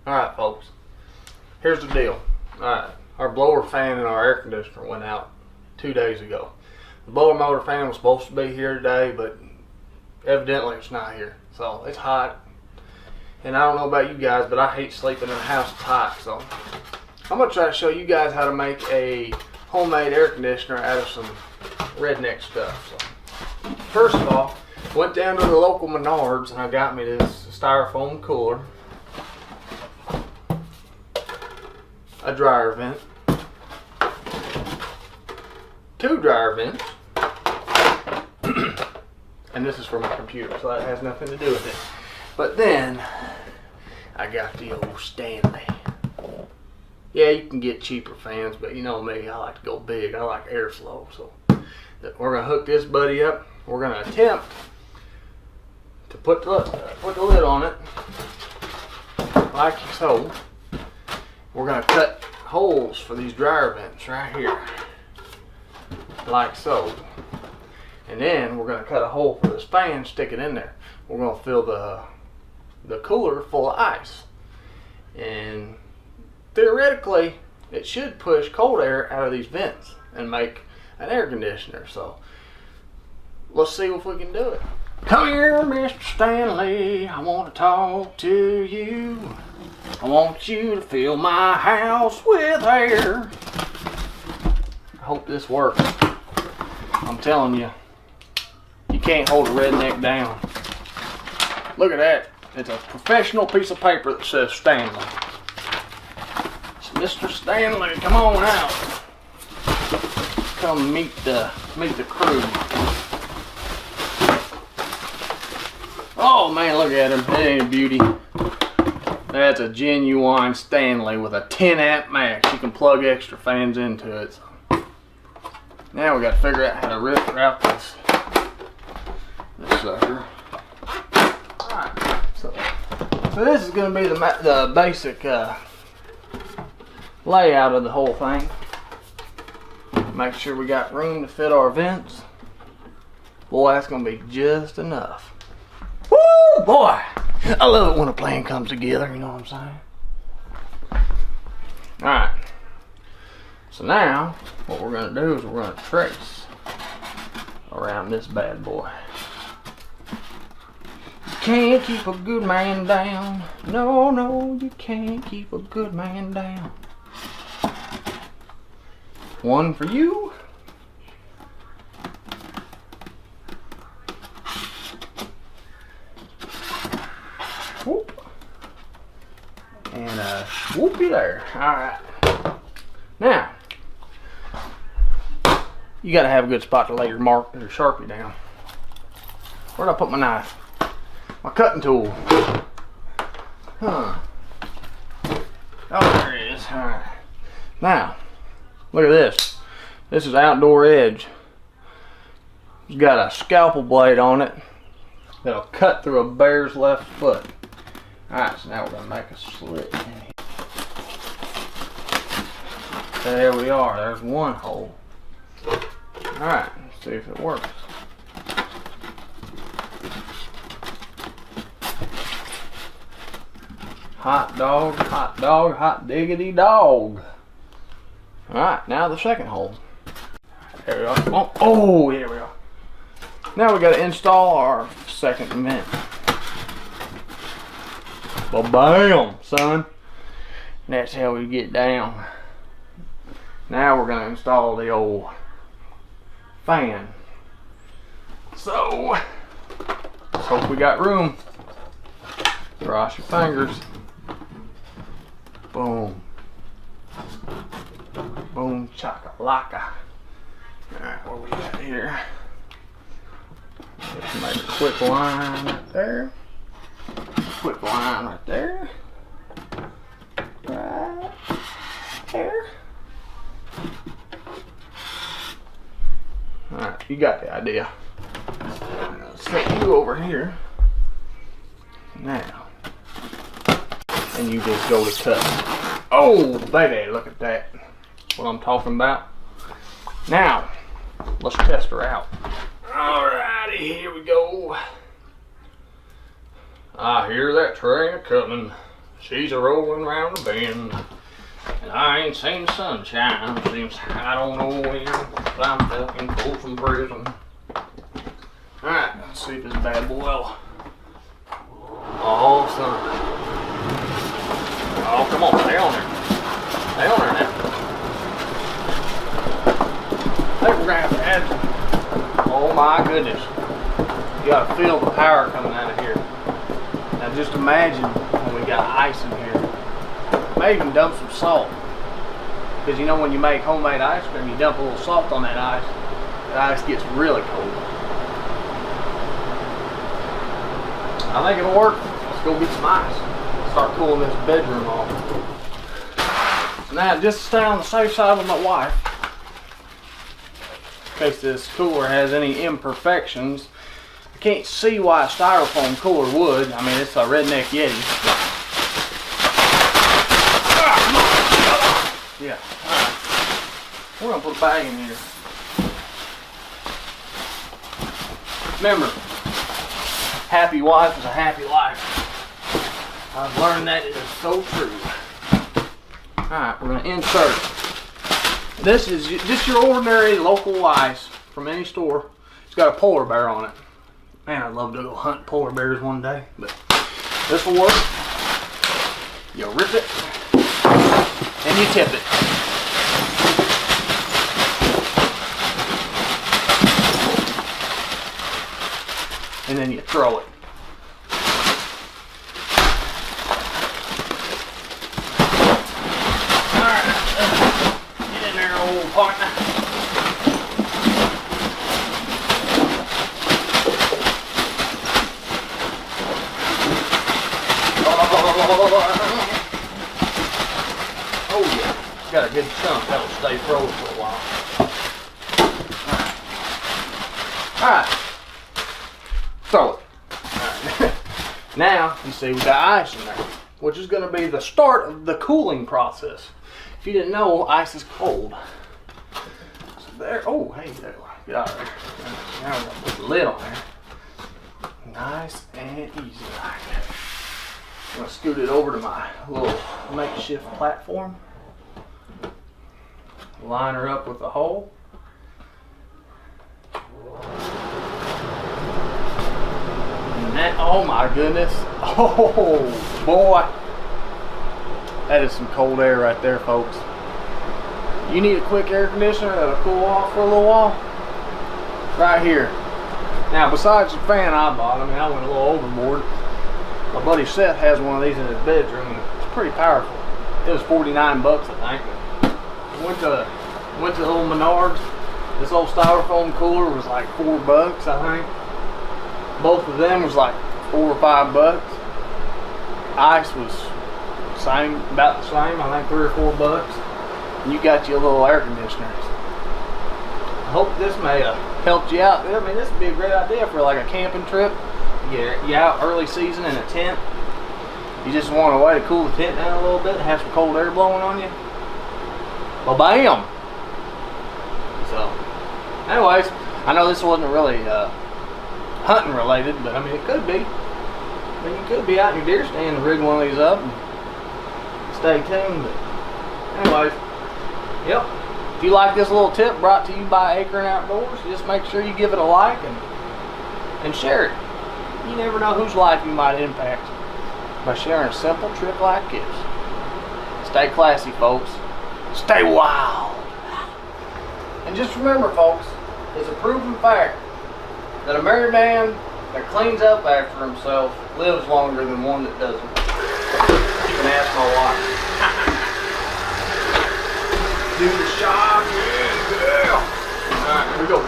Alright folks, here's the deal. Alright, our blower fan and our air conditioner went out 2 days ago. The blower motor fan was supposed to be here today, but evidently it's not here. So it's hot, and I don't know about you guys, but I hate sleeping in a house that's hot. So I'm going to try to show you guys how to make a homemade air conditioner out of some redneck stuff. So first of all, went down to the local Menards and I got me this styrofoam cooler, a dryer vent, 2 dryer vents, and this is for my computer, so that has nothing to do with it. But then I got the old Stanley. Yeah, you can get cheaper fans, but you know me, I like to go big. I like airflow, so we're gonna hook this buddy up. We're gonna attempt to put the lid on it like so. We're gonna cut holes for these dryer vents right here, like so. And then we're gonna cut a hole for this fan, stick it in there. We're gonna fill the cooler full of ice. And theoretically, it should push cold air out of these vents and make an air conditioner. So let's see if we can do it. Come here, Mr. Stanley, I want to talk to you. I want you to fill my house with air. I hope this works. I'm telling you, you can't hold a redneck down. Look at that. It's a professional piece of paper that says Stanley. So Mr. Stanley, come on out. Come meet the crew. Oh man, look at him. That ain't a beauty. That's a genuine Stanley with a 10 amp max. You can plug extra fans into it. Now we got to figure out how to wrap this sucker. Alright, so this is going to be the basic layout of the whole thing. Make sure we got room to fit our vents. Boy, that's going to be just enough. Woo, boy! I love it when a plan comes together, you know what I'm saying? Alright. So now, what we're going to do is we're going to trace around this bad boy. You can't keep a good man down. No, no, you can't keep a good man down. One for you. Whoop. And whoopie there. Alright. Now, you gotta have a good spot to lay your Sharpie down. Where'd I put my knife? My cutting tool. Huh. Oh, there it is. Alright. Now, look at this. This is Outdoor Edge. It's got a scalpel blade on it that'll cut through a bear's left foot. Alright, so now we're going to make a slit in here. There we are. There's one hole. Alright, let's see if it works. Hot dog, hot diggity dog. Alright, now the second hole. There we go. Oh, here we go. Now we got to install our second vent. Well, bam, son. That's how we get down. Now we're going to install the old fan. So, let's hope we got room. Cross your fingers. Boom. Boom, chakalaka. Alright, what we got here? Just make a quick line right there. Quick line right there. Right there. Alright, you got the idea. I'm gonna set you over here. Now. And you just go to cut. Oh, baby, look at that. What I'm talking about. Now, let's test her out. Alrighty, here we go. I hear that train coming. She's a rolling round the bend. And I ain't seen the sunshine since I don't know when. I'm fucking cold from prison. Alright, let's see if this bad boy will. Oh, son. Oh, come on, stay on there. Stay on there now. I think we're gonna have to add. Oh my goodness. You gotta feel the power coming out of here. Now just imagine when we got ice in here. May even dump some salt. Because you know when you make homemade ice cream, you dump a little salt on that ice gets really cold. I think it'll work. Let's go get some ice. Start cooling this bedroom off. Now, just to stay on the safe side with my wife, in case this cooler has any imperfections, I can't see why a styrofoam cooler would. I mean, it's a Redneck Yeti. Yeah. Alright. We're gonna put a bag in here. Remember, happy wife is a happy life. I've learned that it is so true. Alright, we're gonna insert. This is just your ordinary local ice from any store. It's got a polar bear on it. Man, I'd love to go hunt polar bears one day, but this will work. You rip it and you tip it. And then you throw it. Alright, get in there, old partner. Oh yeah, got a good chunk that'll stay frozen for a while. Alright. Throw it. Alright. Now, you see we got ice in there, which is going to be the start of the cooling process. If you didn't know, ice is cold. So there, oh, hey, there, get out of there. Now we're going to put the lid on there. Nice and easy like that. I'm going to scoot it over to my little makeshift platform. Line her up with the hole. And that, oh my goodness. Oh boy. That is some cold air right there, folks. You need a quick air conditioner that'll cool off for a little while? Right here. Now, besides the fan I bought, I mean, I went a little overboard. My buddy Seth has one of these in his bedroom, and it's pretty powerful. It was 49 bucks, I think. Went to the old Menards. This old styrofoam cooler was like 4 bucks, I think. Both of them was like 4 or 5 bucks. Ice was same, about the same, I think 3 or 4 bucks. And you got your little air conditioners. I hope this may have helped you out. I mean, this would be a great idea for like a camping trip. You out early season in a tent. You just want a way to cool the tent down a little bit and have some cold air blowing on you. Well, bam! So, anyways, I know this wasn't really hunting related, but I mean, it could be. I mean, you could be out in your deer stand and rig one of these up and stay tuned. But anyways, yep. If you like this little tip brought to you by Acre Outdoors, just make sure you give it a like and share it. You never know whose life you might impact by sharing a simple trick like this. Stay classy, folks. Stay wild. And just remember, folks, it's a proven fact that a married man that cleans up after himself lives longer than one that doesn't. You can ask my wife. Do the shot. Yeah. Alright, here we go.